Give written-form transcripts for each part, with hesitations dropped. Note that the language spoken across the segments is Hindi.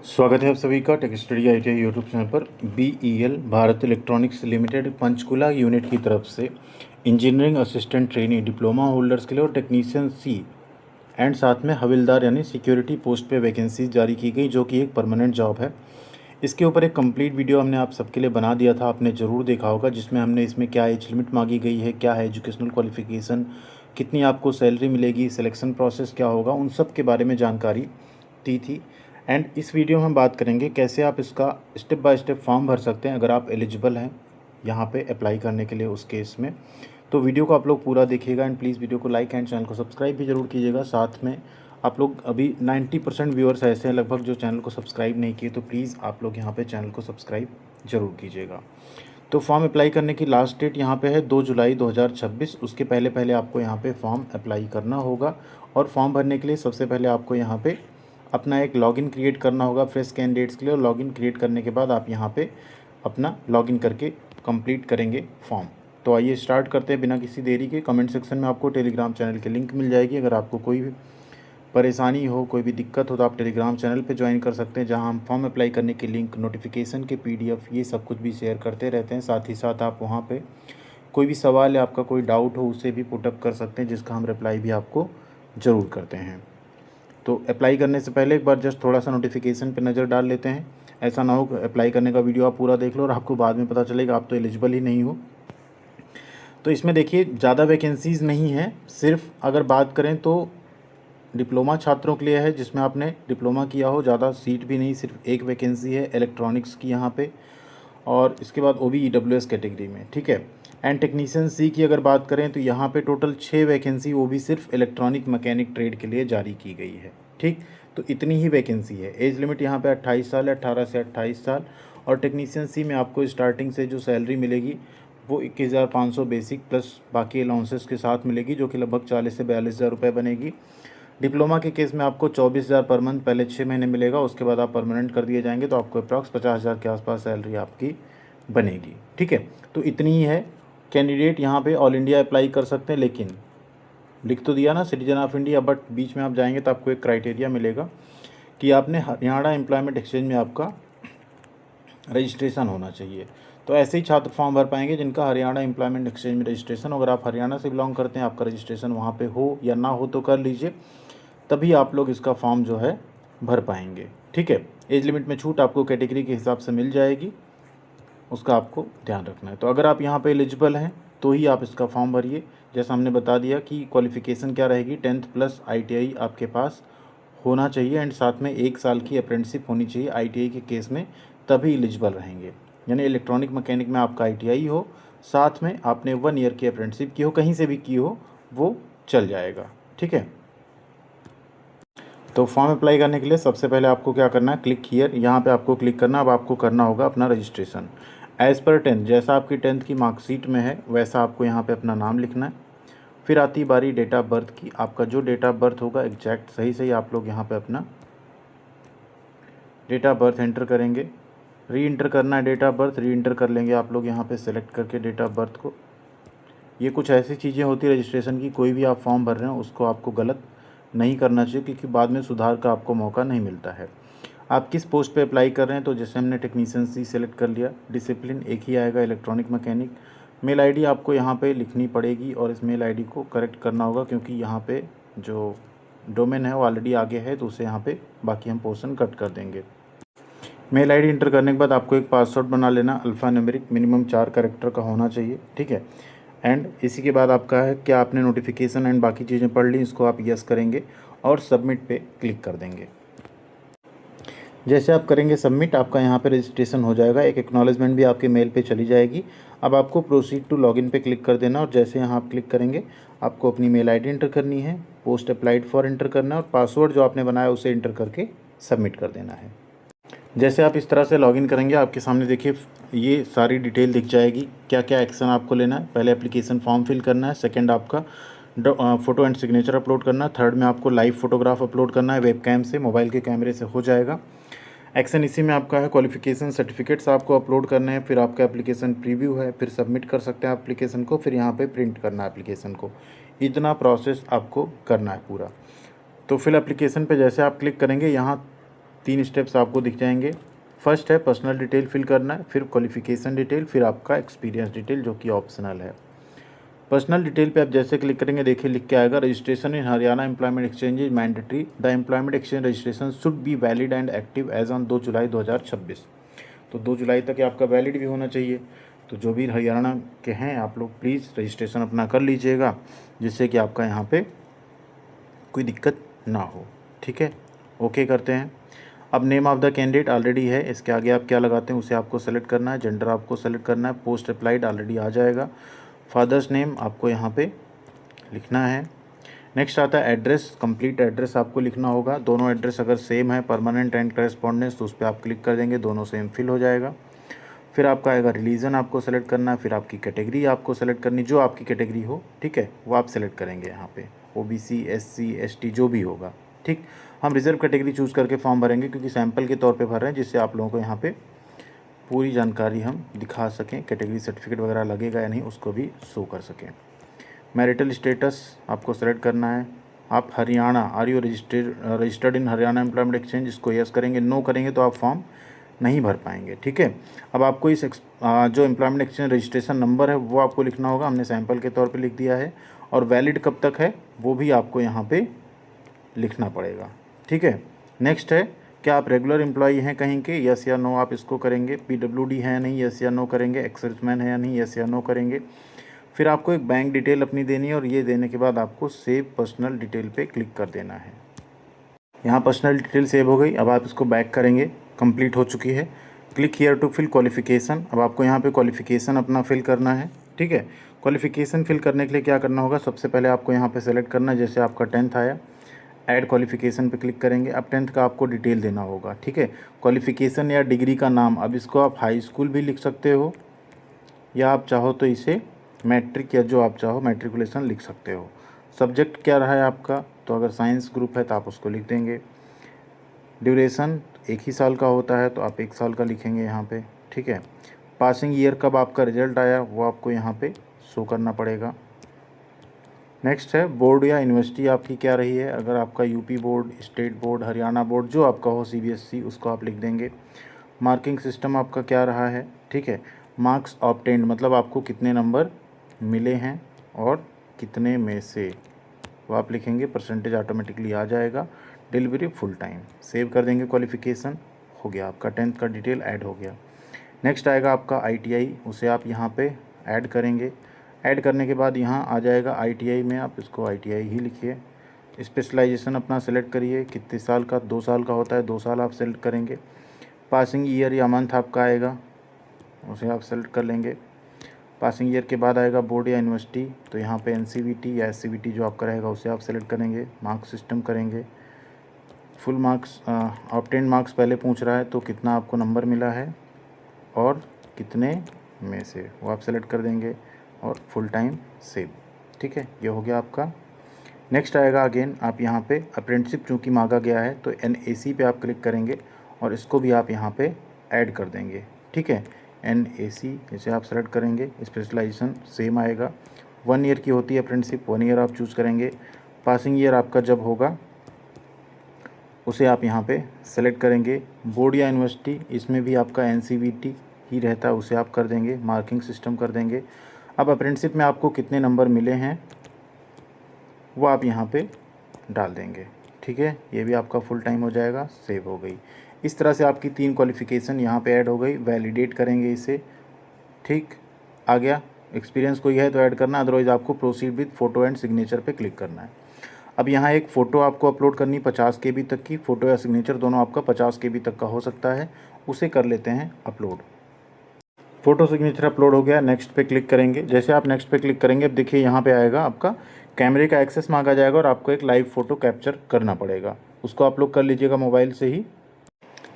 स्वागत है आप सभी का tech study ITI YouTube channel पर। BEL Bharat electronics limited Panchkula unit की तरफ से engineering assistant trainee diploma holders के लिए और टेक्नीशियन सी एंड साथ में हविलदार यानी सिक्योरिटी पोस्ट पे वैकेंसी जारी की गई, जो कि एक परमानेंट जॉब है। इसके ऊपर एक कंप्लीट वीडियो हमने आप सबके लिए बना दिया था, आपने ज़रूर देखा होगा, जिसमें हमने इसमें क्या एज लिमिट मांगी गई है, क्या है एजुकेशनल क्वालिफिकेशन, कितनी आपको सैलरी मिलेगी, सिलेक्शन प्रोसेस क्या होगा, उन सब के बारे में जानकारी दी थी। एंड इस वीडियो में हम बात करेंगे कैसे आप इसका स्टेप बाय स्टेप फॉर्म भर सकते हैं अगर आप एलिजिबल हैं यहाँ पे अप्लाई करने के लिए उस केस में। तो वीडियो को आप लोग पूरा देखिएगा एंड प्लीज़ वीडियो को लाइक एंड चैनल को सब्सक्राइब भी जरूर कीजिएगा। साथ में आप लोग अभी 90% व्यूअर्स ऐसे हैं लगभग जो चैनल को सब्सक्राइब नहीं किए, तो प्लीज़ आप लोग यहाँ पे चैनल को सब्सक्राइब जरूर कीजिएगा। तो फॉर्म अप्लाई करने की लास्ट डेट यहाँ पे है 2 जुलाई 2026। उसके पहले पहले आपको यहाँ पे फॉर्म अप्लाई करना होगा। और फॉर्म भरने के लिए सबसे पहले आपको यहाँ पे अपना एक लॉगिन क्रिएट करना होगा फ्रेश कैंडिडेट्स के लिए। और लॉगिन क्रिएट करने के बाद आप यहाँ पे अपना लॉगिन करके कंप्लीट करेंगे फॉर्म। तो आइए स्टार्ट करते हैं बिना किसी देरी के। कमेंट सेक्शन में आपको टेलीग्राम चैनल की लिंक मिल जाएगी। अगर आपको कोई भी परेशानी हो, कोई भी दिक्कत हो, तो आप टेलीग्राम चैनल पे ज्वाइन कर सकते हैं, जहां हम फॉर्म अप्लाई करने की लिंक, नोटिफिकेशन के PDF ये सब कुछ भी शेयर करते रहते हैं। साथ ही साथ आप वहां पे कोई भी सवाल या आपका कोई डाउट हो उसे भी पुटअप कर सकते हैं, जिसका हम रिप्लाई भी आपको ज़रूर करते हैं। तो अप्लाई करने से पहले एक बार जस्ट थोड़ा सा नोटिफिकेशन पे नज़र डाल लेते हैं। ऐसा ना हो कि अप्लाई करने का वीडियो आप पूरा देख लो और आपको बाद में पता चलेगा आप तो एलिजिबल ही नहीं हो। तो इसमें देखिए ज़्यादा वैकेंसीज़ नहीं है, सिर्फ अगर बात करें तो डिप्लोमा छात्रों के लिए है, जिसमें आपने डिप्लोमा किया हो। ज़्यादा सीट भी नहीं, सिर्फ एक वैकेंसी है इलेक्ट्रॉनिक्स की यहाँ पे, और इसके बाद OBE/EWS कैटेगरी में, ठीक है। एंड टेक्नीशियन सी की अगर बात करें तो यहाँ पे टोटल 6 वैकेंसी, वो भी सिर्फ इलेक्ट्रॉनिक मैकेनिक ट्रेड के लिए जारी की गई है, ठीक। तो इतनी ही वैकेंसी है। एज लिमिट यहाँ पे 28 साल है, 18 से 28 साल। और टेक्नीशियन सी में आपको स्टार्टिंग से जो सैलरी मिलेगी वो 21,500 बेसिक प्लस बाकी अलाउंसेस के साथ मिलेगी, जो कि लगभग 40 से 42,000 रुपये बनेगी। डिप्लोमा के केस में आपको 24,000 पर मंथ पहले 6 महीने मिलेगा, उसके बाद आप परमानेंट कर दिए जाएंगे तो आपको अप्रॉक्स 50,000 के आसपास सैलरी आपकी बनेगी, ठीक है। तो इतनी ही है। कैंडिडेट यहाँ पे ऑल इंडिया अप्लाई कर सकते हैं, लेकिन लिख तो दिया ना सिटीजन ऑफ इंडिया, बट बीच में आप जाएंगे तो आपको एक क्राइटेरिया मिलेगा कि आपने हरियाणा एम्प्लॉयमेंट एक्सचेंज में आपका रजिस्ट्रेशन होना चाहिए। तो ऐसे ही छात्र फॉर्म भर पाएंगे जिनका हरियाणा एम्प्लॉयमेंट एक्सचेंज में रजिस्ट्रेशन हो। अगर आप हरियाणा से बिलोंग करते हैं, आपका रजिस्ट्रेशन वहाँ पे हो या ना हो तो कर लीजिए, तभी आप लोग इसका फॉर्म जो है भर पाएंगे, ठीक है। एज लिमिट में छूट आपको कैटेगरी के हिसाब से मिल जाएगी, उसका आपको ध्यान रखना है। तो अगर आप यहाँ पे एलिजिबल हैं तो ही आप इसका फॉर्म भरिए। जैसा हमने बता दिया कि क्वालिफ़िकेशन क्या रहेगी, 10th प्लस ITI आपके पास होना चाहिए एंड साथ में 1 साल की अप्रेंटिसशिप होनी चाहिए ITI के केस में, तभी एलिजिबल रहेंगे। यानी इलेक्ट्रॉनिक मैकेनिक में आपका ITI हो, साथ में आपने 1 ईयर की अप्रेंटिसशिप की हो, कहीं से भी की हो वो चल जाएगा, ठीक है। तो फॉर्म अप्लाई करने के लिए सबसे पहले आपको क्या करना है, क्लिक हियर, यहाँ पे आपको क्लिक करना। अब आपको करना होगा अपना रजिस्ट्रेशन एज़ पर 10th, जैसा आपकी 10th की मार्कशीट में है वैसा आपको यहाँ पे अपना नाम लिखना है। फिर आती बारी डेट ऑफ बर्थ की। आपका जो डेट ऑफ बर्थ होगा एग्जैक्ट सही सही आप लोग यहाँ पे अपना डेट ऑफ बर्थ एंटर करेंगे। री इंटर करना है डेट ऑफ बर्थ, री इंटर कर लेंगे आप लोग यहाँ पे सेलेक्ट करके डेट ऑफ बर्थ को। ये कुछ ऐसी चीज़ें होती है रजिस्ट्रेशन की, कोई भी आप फॉर्म भर रहे हैं उसको आपको गलत नहीं करना चाहिए, क्योंकि बाद में सुधार का आपको मौका नहीं मिलता है। आप किस पोस्ट पे अप्लाई कर रहे हैं, तो जैसे हमने टेक्नीशियन सी सेलेक्ट कर लिया, डिसिप्लिन एक ही आएगा इलेक्ट्रॉनिक मैकेनिक। मेल ID आपको यहाँ पे लिखनी पड़ेगी और इस मेल ID को करेक्ट करना होगा, क्योंकि यहाँ पे जो डोमेन है वो ऑलरेडी आगे है, तो उसे यहाँ पे बाकी हम पोर्शन कट कर देंगे। मेल ID इंटर करने के बाद आपको एक पासवर्ड बना लेना, अल्फ़ा न्यूमेरिक मिनिमम 4 कैरेक्टर का होना चाहिए, ठीक है। एंड इसी के बाद आपका है कि आपने नोटिफिकेशन एंड बाकी चीज़ें पढ़ ली, इसको आप यस करेंगे और सबमिट पे क्लिक कर देंगे। जैसे आप करेंगे सबमिट, आपका यहाँ पे रजिस्ट्रेशन हो जाएगा। एक एक्नॉलेजमेंट भी आपके मेल पे चली जाएगी। अब आपको प्रोसीड टू लॉगिन पे क्लिक कर देना, और जैसे यहाँ आप क्लिक करेंगे आपको अपनी मेल ID इंटर करनी है, पोस्ट अप्लाइड फॉर इंटर करना है और पासवर्ड जो आपने बनाया उसे इंटर करके सबमिट कर देना है। जैसे आप इस तरह से लॉगिन करेंगे आपके सामने देखिए ये सारी डिटेल दिख जाएगी, क्या क्या एक्शन आपको लेना है। पहले एप्लीकेशन फॉर्म फिल करना है, सेकंड आपका फ़ोटो एंड सिग्नेचर अपलोड करना है, थर्ड में आपको लाइव फोटोग्राफ अपलोड करना है वेबकैम से, मोबाइल के कैमरे से हो जाएगा। एक्शन इसी में आपका है, क्वालिफिकेशन सर्टिफिकेट्स आपको अपलोड करने हैं, फिर आपका एप्लीकेशन प्रीव्यू है, फिर सबमिट कर सकते हैं एप्लीकेशन को, फिर यहाँ पे प्रिंट करना है एप्लीकेशन को। इतना प्रोसेस आपको करना है पूरा। तो फिर एप्लीकेशन पे जैसे आप क्लिक करेंगे यहाँ 3 स्टेप्स आपको दिख जाएंगे। फर्स्ट है पर्सनल डिटेल फिल करना है, फिर क्वालिफिकेशन डिटेल, फिर आपका एक्सपीरियंस डिटेल जो कि ऑप्शनल है। पर्सनल डिटेल पे आप जैसे क्लिक करेंगे, देखिए लिख के आएगा registration in Haryana employment exchange is mandatory, the employment exchange registration should be valid and active as on 2 July 2026। तो 2 जुलाई तक ये आपका वैलिड भी होना चाहिए। तो जो भी हरियाणा के हैं आप लोग प्लीज़ रजिस्ट्रेशन अपना कर लीजिएगा, जिससे कि आपका यहाँ पे कोई दिक्कत ना हो। ठीक है, ओके करते हैं। अब name of the candidate already है, इसके आगे आप क्या लगाते हैं उसे आपको सेलेक्ट करना है। जेंडर आपको सेलेक्ट करना है, पोस्ट अप्लाइड ऑलरेडी आ जाएगा। फादर्स नेम आपको यहाँ पे लिखना है। नेक्स्ट आता है एड्रेस, कंप्लीट एड्रेस आपको लिखना होगा। दोनों एड्रेस अगर सेम है, परमानेंट एंड करेस्पॉन्डेंस, तो उस पर आप क्लिक कर देंगे, दोनों सेम फिल हो जाएगा। फिर आपका आएगा रिलीजन आपको सेलेक्ट करना है, फिर आपकी कैटेगरी आपको सेलेक्ट करनी, जो आपकी कैटेगरी हो, ठीक है, वो आप सेलेक्ट करेंगे यहाँ पे, ओबीसी, एससी, एसटी जो भी होगा। ठीक, हम रिजर्व कैटेगरी चूज़ करके फॉर्म भरेंगे क्योंकि सैंपल के तौर पे भर रहे हैं, जिससे आप लोगों को यहाँ पे पूरी जानकारी हम दिखा सकें, कैटेगरी सर्टिफिकेट वगैरह लगेगा या नहीं उसको भी शो कर सकें। मैरिटल स्टेटस आपको सेलेक्ट करना है। आप Haryana, are you registered in Haryana employment exchange, इसको यस करेंगे। नो करेंगे तो आप फॉर्म नहीं भर पाएंगे। ठीक है, अब आपको इस जो एम्प्लॉयमेंट एक्सचेंज रजिस्ट्रेशन नंबर है वो आपको लिखना होगा, हमने सैंपल के तौर पे लिख दिया है। और वैलिड कब तक है वो भी आपको यहाँ पे लिखना पड़ेगा। ठीक है, नेक्स्ट है क्या आप रेगुलर एम्प्लॉई हैं कहीं के, यस या नो आप इसको करेंगे। पीडब्ल्यूडी है या नहीं, यस या नो करेंगे। एक्सर्विसमैन है या नहीं, यस या नो करेंगे। फिर आपको एक बैंक डिटेल अपनी देनी है और ये देने के बाद आपको सेव पर्सनल डिटेल पे क्लिक कर देना है। यहाँ पर्सनल डिटेल सेव हो गई। अब आप इसको बैक करेंगे, कंप्लीट हो चुकी है। Click here to fill qualification, अब आपको यहाँ पे क्वालिफिकेशन अपना फिल करना है। ठीक है, क्वालिफिकेशन फिल करने के लिए क्या करना होगा, सबसे पहले आपको यहाँ पे सेलेक्ट करना है, जैसे आपका 10th आया, ऐड क्वालिफिकेशन पे क्लिक करेंगे। अब 10th का आपको डिटेल देना होगा। ठीक है, क्वालिफिकेशन या डिग्री का नाम, अब इसको आप हाई स्कूल भी लिख सकते हो या आप चाहो तो इसे मैट्रिक या जो आप चाहो मैट्रिकुलेशन लिख सकते हो। सब्जेक्ट क्या रहा है आपका, तो अगर साइंस ग्रुप है तो आप उसको लिख देंगे। ड्यूरेशन 1 ही साल का होता है तो आप 1 साल का लिखेंगे यहाँ पे। ठीक है, पासिंग ईयर कब आपका रिजल्ट आया वो आपको यहाँ पे शो करना पड़ेगा। नेक्स्ट है बोर्ड या यूनिवर्सिटी आपकी क्या रही है, अगर आपका UP board, state board, Haryana board जो आपका हो, सीबीएसई, उसको आप लिख देंगे। मार्किंग सिस्टम आपका क्या रहा है। ठीक है, मार्क्स ऑब्टेन्ड मतलब आपको कितने नंबर मिले हैं और कितने में से, वो आप लिखेंगे, परसेंटेज ऑटोमेटिकली आ जाएगा। डिलीवरी फुल टाइम, सेव कर देंगे। क्वालिफिकेशन हो गया आपका, 10th का डिटेल ऐड हो गया। नेक्स्ट आएगा आपका आईटीआई, उसे आप यहाँ पे ऐड करेंगे। ऐड करने के बाद यहाँ आ जाएगा आईटीआई में, आप इसको आईटीआई ही लिखिए। स्पेशलाइजेशन अपना सेलेक्ट करिए, कितने साल का, 2 साल का होता है, 2 साल आप सेलेक्ट करेंगे। पासिंग ईयर या मंथ आपका आएगा, उसे आप सेलेक्ट कर लेंगे। पासिंग ईयर के बाद आएगा बोर्ड या यूनिवर्सिटी, तो यहाँ पे एनसीवीटी या एससीवीटी जो आपका रहेगा उसे आप सेलेक्ट करेंगे। मार्क्स सिस्टम करेंगे। फुल मार्क्स, ऑब्टेन्ड मार्क्स पहले पूछ रहा है तो कितना आपको नंबर मिला है और कितने में से, वो आप सेलेक्ट कर देंगे और फुल टाइम सेव। ठीक है, ये हो गया आपका। नेक्स्ट आएगा अगेन आप यहाँ पे अप्रेंटिसशिप चूँकि मांगा गया है तो एनएसी पे आप क्लिक करेंगे और इसको भी आप यहाँ पे ऐड कर देंगे। ठीक है, एनएसी इसे आप सेलेक्ट करेंगे। स्पेशलाइजेशन सेम आएगा, 1 ईयर की होती है अप्रेंटिसशिप, 1 ईयर आप चूज़ करेंगे। पासिंग ईयर आपका जब होगा उसे आप यहाँ पे सेलेक्ट करेंगे। बोर्ड या यूनिवर्सिटी, इसमें भी आपका एनसीवीटी ही रहता है, उसे आप कर देंगे। मार्किंग सिस्टम कर देंगे। अब अप्रेंटिसशिप में आपको कितने नंबर मिले हैं वो आप यहाँ पे डाल देंगे। ठीक है, ये भी आपका फुल टाइम हो जाएगा, सेव हो गई। इस तरह से आपकी 3 क्वालिफ़िकेशन यहाँ पे ऐड हो गई। वैलिडेट करेंगे इसे। ठीक, आ गया। एक्सपीरियंस कोई है तो ऐड करना, अदरवाइज़ आपको proceed with photo and signature पे क्लिक करना है। अब यहाँ एक फ़ोटो आपको अपलोड करनी 50 KB तक की, फ़ोटो या सिग्नेचर दोनों आपका 50 KB तक का हो सकता है, उसे कर लेते हैं अपलोड। फ़ोटो सिग्नेचर अपलोड हो गया, नेक्स्ट पे क्लिक करेंगे। जैसे आप नेक्स्ट पे क्लिक करेंगे, अब देखिए यहाँ पे आएगा आपका कैमरे का एक्सेस मांगा जाएगा और आपको एक लाइव फ़ोटो कैप्चर करना पड़ेगा, उसको आप लोग कर लीजिएगा मोबाइल से ही।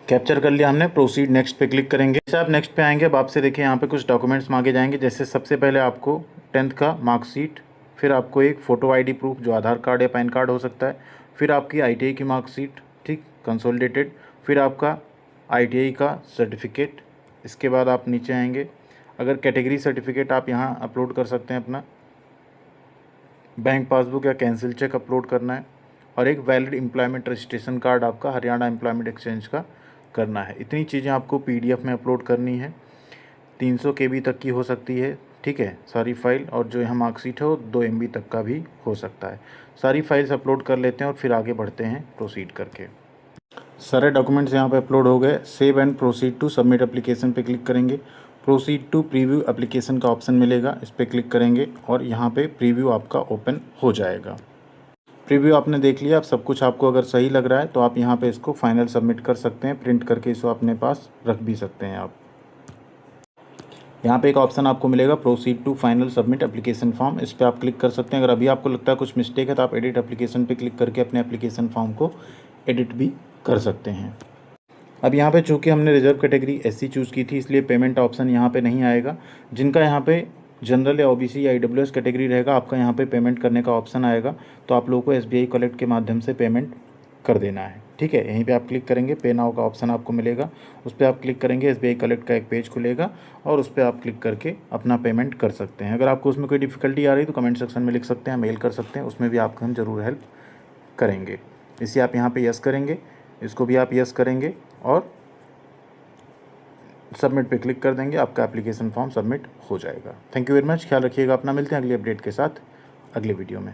कैप्चर कर लिया हमने, प्रोसीड नेक्स्ट पे क्लिक करेंगे। जैसे आप नेक्स्ट पे आएंगे, अब आपसे देखिए यहाँ पे कुछ डॉक्यूमेंट्स मांगे जाएंगे। जैसे सबसे पहले आपको 10th का मार्कशीट, फिर आपको एक फ़ोटो आईडी प्रूफ जो आधार कार्ड या पैन कार्ड हो सकता है, फिर आपकी आईटीआई की मार्कशीट, ठीक, कंसोलिडेटेड, फिर आपका आईटीआई का सर्टिफिकेट। इसके बाद आप नीचे आएंगे, अगर कैटेगरी सर्टिफिकेट आप यहाँ अपलोड कर सकते हैं अपना, बैंक पासबुक या कैंसिल चेक अपलोड करना है, और एक वैलिड एम्प्लॉयमेंट रजिस्ट्रेशन कार्ड आपका हरियाणा एम्प्लॉयमेंट एक्सचेंज का करना है। इतनी चीज़ें आपको PDF में अपलोड करनी है। 300 KB तक की हो सकती है, ठीक है, सारी फाइल। और जो यहाँ मार्कशीट है वो 2 MB तक का भी हो सकता है। सारी फाइल्स अपलोड कर लेते हैं और फिर आगे बढ़ते हैं प्रोसीड करके। सारे डॉक्यूमेंट्स यहाँ पे अपलोड हो गए। Save and proceed to submit application पे क्लिक करेंगे। प्रोसीड टू प्रीव्यू एप्लीकेशन का ऑप्शन मिलेगा, इस पर क्लिक करेंगे और यहाँ पे प्रीव्यू आपका ओपन हो जाएगा। प्रीव्यू आपने देख लिया। अब सब कुछ आपको अगर सही लग रहा है तो आप यहाँ पे इसको फाइनल सबमिट कर सकते हैं। प्रिंट करके इसको अपने पास रख भी सकते हैं आप। यहाँ पे एक ऑप्शन आपको मिलेगा proceed to final submit application form, इस पर आप क्लिक कर सकते हैं। अगर अभी आपको लगता है कुछ मिस्टेक है तो आप एडिट एप्लीकेशन पे क्लिक करके अपने एप्लीकेशन फॉर्म को एडिट भी कर सकते हैं। अब यहाँ पे चूँकि हमने रिजर्व कैटेगरी SC चूज़ की थी, इसलिए पेमेंट ऑप्शन यहाँ पे नहीं आएगा। जिनका यहाँ पे जनरल या OBC या EWS कैटेगरी रहेगा, आपका यहाँ पे पेमेंट करने का ऑप्शन आएगा, तो आप लोगों को SBI कलेक्ट के माध्यम से पेमेंट कर देना है, ठीक है। यहीं पे आप क्लिक करेंगे, पे नाउ का ऑप्शन आपको मिलेगा, उस पर आप क्लिक करेंगे, SBI कलेक्ट का एक पेज खुलेगा और उस पर आप क्लिक करके अपना पेमेंट कर सकते हैं। अगर आपको उसमें कोई डिफ़िकल्टी आ रही है तो कमेंट सेक्शन में लिख सकते हैं, मेल कर सकते हैं, उसमें भी आपको हम ज़रूर हेल्प करेंगे। इसे आप यहाँ पे यस करेंगे, इसको भी आप यस करेंगे और सबमिट पे क्लिक कर देंगे। आपका एप्लीकेशन फॉर्म सबमिट हो जाएगा। थैंक यू वेरी मच, ख्याल रखिएगा अपना। मिलते हैं अगली अपडेट के साथ अगले वीडियो में।